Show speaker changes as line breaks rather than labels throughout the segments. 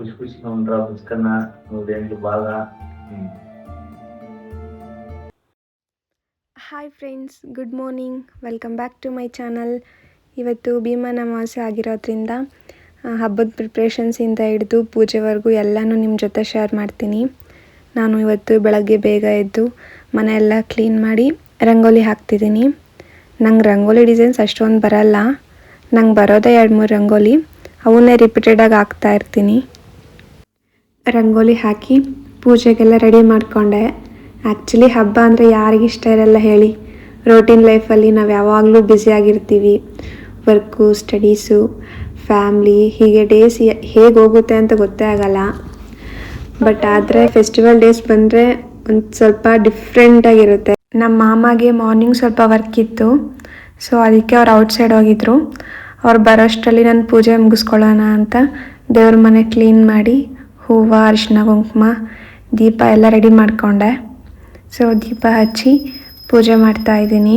ಖುಷಿ ಖುಷಿగా ఉండరా పుష్కన్న నువ్వేంటి బాగా
hi friends, good morning. Welcome back to my channel. ಇವತ್ತು ಭೀಮನ ಅಮಾವಾಸ್ಯೆ ಆಗಿರೋದ್ರಿಂದ ಹಬ್ಬದ ಪ್ರಿಪ್ರೇಷನ್ಸಿಂದ ಹಿಡಿದು ಪೂಜೆವರೆಗೂ ಎಲ್ಲನೂ ನಿಮ್ಮ ಜೊತೆ ಶೇರ್ ಮಾಡ್ತೀನಿ. ನಾನು ಇವತ್ತು ಬೆಳಗ್ಗೆ ಬೇಗ ಎದ್ದು ಮನೆಯೆಲ್ಲ ಕ್ಲೀನ್ ಮಾಡಿ ರಂಗೋಲಿ ಹಾಕ್ತಿದ್ದೀನಿ. ನಂಗೆ ರಂಗೋಲಿ ಡಿಸೈನ್ಸ್ ಅಷ್ಟೊಂದು ಬರಲ್ಲ. ನಂಗೆ ಬರೋದೇ 2-3 ರಂಗೋಲಿ, ಅವನ್ನೇ ರಿಪೀಟೆಡಾಗಿ ಹಾಕ್ತಾ ಇರ್ತೀನಿ. ರಂಗೋಲಿ ಹಾಕಿ ಪೂಜೆಗೆಲ್ಲ ರೆಡಿ ಮಾಡಿಕೊಂಡೆ. ಆ್ಯಕ್ಚುಲಿ ಹಬ್ಬ ಅಂದರೆ ಯಾರಿಗಿಷ್ಟ ಇರಲ್ಲ ಹೇಳಿ. ರೋಟೀನ್ ಲೈಫಲ್ಲಿ ನಾವು ಯಾವಾಗಲೂ ಬ್ಯುಸಿಯಾಗಿರ್ತೀವಿ. ವರ್ಕು, ಸ್ಟಡೀಸು, ಫ್ಯಾಮ್ಲಿ, ಹೀಗೆ ಡೇಸ್ ಹೇಗೆ ಹೋಗುತ್ತೆ ಅಂತ ಗೊತ್ತೇ ಆಗಲ್ಲ. ಬಟ್ ಆದರೆ ಫೆಸ್ಟಿವಲ್ ಡೇಸ್ ಬಂದರೆ ಒಂದು ಸ್ವಲ್ಪ ಡಿಫ್ರೆಂಟಾಗಿರುತ್ತೆ. ನಮ್ಮ ಮಾಮಗೆ ಮಾರ್ನಿಂಗ್ ಸ್ವಲ್ಪ ವರ್ಕ್ ಇತ್ತು, ಸೊ ಅದಕ್ಕೆ ಅವ್ರು ಔಟ್ಸೈಡ್ ಹೋಗಿದ್ರು. ಅವ್ರು ಬರೋಷ್ಟರಲ್ಲಿ ನಾನು ಪೂಜೆ ಮುಗಿಸ್ಕೊಳ್ಳೋಣ ಅಂತ ದೇವ್ರ ಮನೆ ಕ್ಲೀನ್ ಮಾಡಿ ಹೂವು, ಅರಿಶಿನ, ಕುಂಕುಮ, ದೀಪ ಎಲ್ಲ ರೆಡಿ ಮಾಡಿಕೊಂಡೆ. ಸೊ ದೀಪ ಹಚ್ಚಿ ಪೂಜೆ ಮಾಡ್ತಾ ಇದ್ದೀನಿ.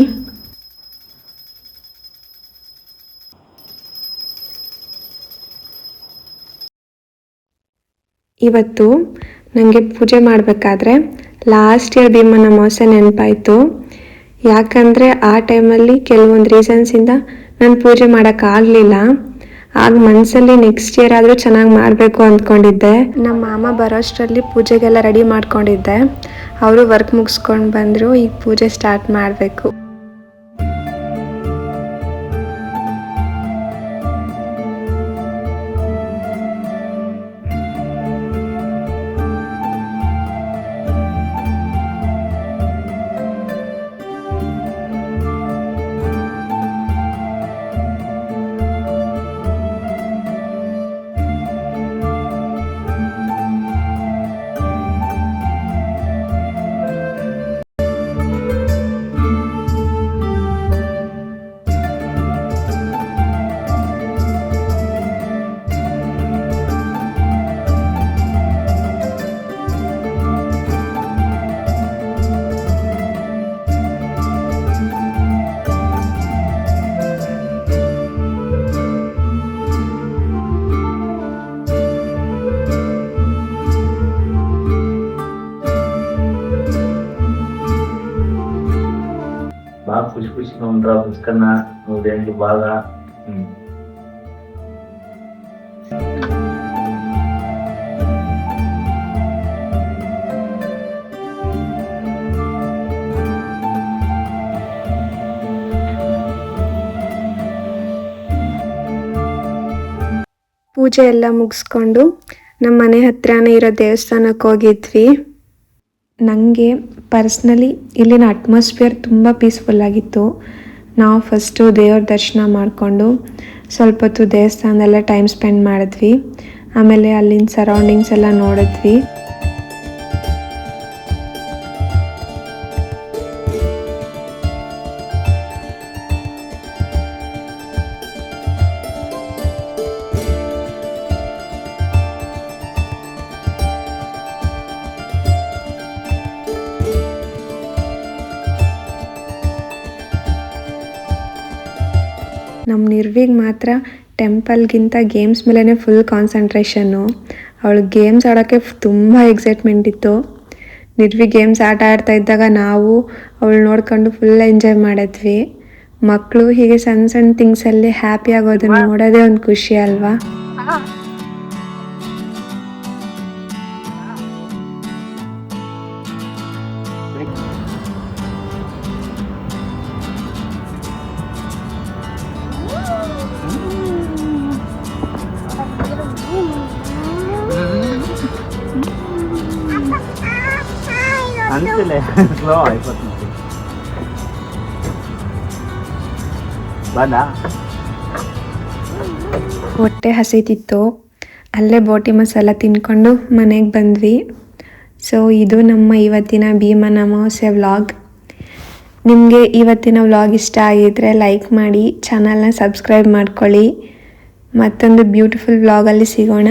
ಇವತ್ತು ನನಗೆ ಪೂಜೆ ಮಾಡಬೇಕಾದ್ರೆ ಲಾಸ್ಟ್ ಇಯರ್ ಭೀಮನ ಅಮಾವಾಸ್ಯೆ ನೆನಪಾಯಿತು. ಯಾಕಂದರೆ ಆ ಟೈಮಲ್ಲಿ ಕೆಲವೊಂದು ರೀಸನ್ಸಿಂದ ನಾನು ಪೂಜೆ ಮಾಡೋಕ್ಕಾಗಲಿಲ್ಲ. ಆಗ ಮನಸ್ಸಲ್ಲಿ ನೆಕ್ಸ್ಟ್ ಇಯರ್ ಆದರೂ ಚೆನ್ನಾಗಿ ಮಾಡಬೇಕು ಅಂದ್ಕೊಂಡಿದ್ದೆ. ನಮ್ಮ ಮಾಮ ಬರೋಷ್ಟರಲ್ಲಿ ಪೂಜೆಗೆಲ್ಲ ರೆಡಿ ಮಾಡ್ಕೊಂಡಿದ್ದೆ. ಅವರು ವರ್ಕ್ ಮುಗಿಸ್ಕೊಂಡು ಬಂದರು. ಈಗ ಪೂಜೆ ಸ್ಟಾರ್ಟ್ ಮಾಡಬೇಕು.
బాగా ఖుషి ఖుషిగా ఉండరా పుష్కన్న నువ్వేంటి బాగా
ಪೂಜೆ ಎಲ್ಲ ಮುಗಿಸ್ಕೊಂಡು ನಮ್ಮ ಮನೆ ಹತ್ರನೇ ಇರೋ ದೇವಸ್ಥಾನಕ್ಕೆ ಹೋಗಿದ್ವಿ. ನನಗೆ ಪರ್ಸ್ನಲಿ ಇಲ್ಲಿನ ಅಟ್ಮಾಸ್ಫಿಯರ್ ತುಂಬ ಪೀಸ್ಫುಲ್ಲಾಗಿತ್ತು. ನಾವು ಫಸ್ಟು ದೇವ್ರ ದರ್ಶನ ಮಾಡಿಕೊಂಡು ಸ್ವಲ್ಪ ಹೊತ್ತು ದೇವಸ್ಥಾನದಲ್ಲೇ ಟೈಮ್ ಸ್ಪೆಂಡ್ ಮಾಡಿದ್ವಿ. ಆಮೇಲೆ ಅಲ್ಲಿನ ಸರೌಂಡಿಂಗ್ಸ್ ಎಲ್ಲ ನೋಡಿದ್ವಿ. ನಮ್ಮ ನಿರ್ವಿಗೆ ಮಾತ್ರ ಟೆಂಪಲ್ಗಿಂತ ಗೇಮ್ಸ್ ಮೇಲೇ ಫುಲ್ ಕಾನ್ಸಂಟ್ರೇಷನ್ನು. ಅವಳು ಗೇಮ್ಸ್ ಆಡೋಕ್ಕೆ ತುಂಬ ಎಕ್ಸೈಟ್ಮೆಂಟ್ ಇತ್ತು. ನಿರ್ವಿ ಗೇಮ್ಸ್ ಆಟ ಆಡ್ತಾ ಇದ್ದಾಗ ನಾವು ಅವಳು ನೋಡ್ಕೊಂಡು ಫುಲ್ ಎಂಜಾಯ್ ಮಾಡಿದ್ವಿ. ಮಕ್ಕಳು ಹೀಗೆ ಸಣ್ಣ ಸಣ್ಣ ಥಿಂಗ್ಸಲ್ಲಿ ಹ್ಯಾಪಿ ಆಗೋದನ್ನು ನೋಡೋದೇ ಒಂದು ಖುಷಿ ಅಲ್ವಾ.
అంతేలే స్లో అయిపోతుంది. ಬಂದಾ
ಹೊಟ್ಟೆ ಹಸಿತಿತ್ತು. ಅಲ್ಲೇ ಬೋಟಿ ಮಸಾಲ ತಿನ್ಕೊಂಡು ಮನೆಗೆ ಬಂದ್ವಿ. ಸೊ ಇದು ನಮ್ಮ ಇವತ್ತಿನ ಭೀಮನ ಅಮಾವಾಸ್ಯೆ ವ್ಲಾಗ್. ನಿಮಗೆ ಇವತ್ತಿನ ವ್ಲಾಗ್ ಇಷ್ಟ ಆಗಿದ್ದರೆ ಲೈಕ್ ಮಾಡಿ, ಚಾನಲ್ನ ಸಬ್ಸ್ಕ್ರೈಬ್ ಮಾಡ್ಕೊಳ್ಳಿ. ಮತ್ತೊಂದು ಬ್ಯೂಟಿಫುಲ್ ವ್ಲಾಗಲ್ಲಿ ಸಿಗೋಣ.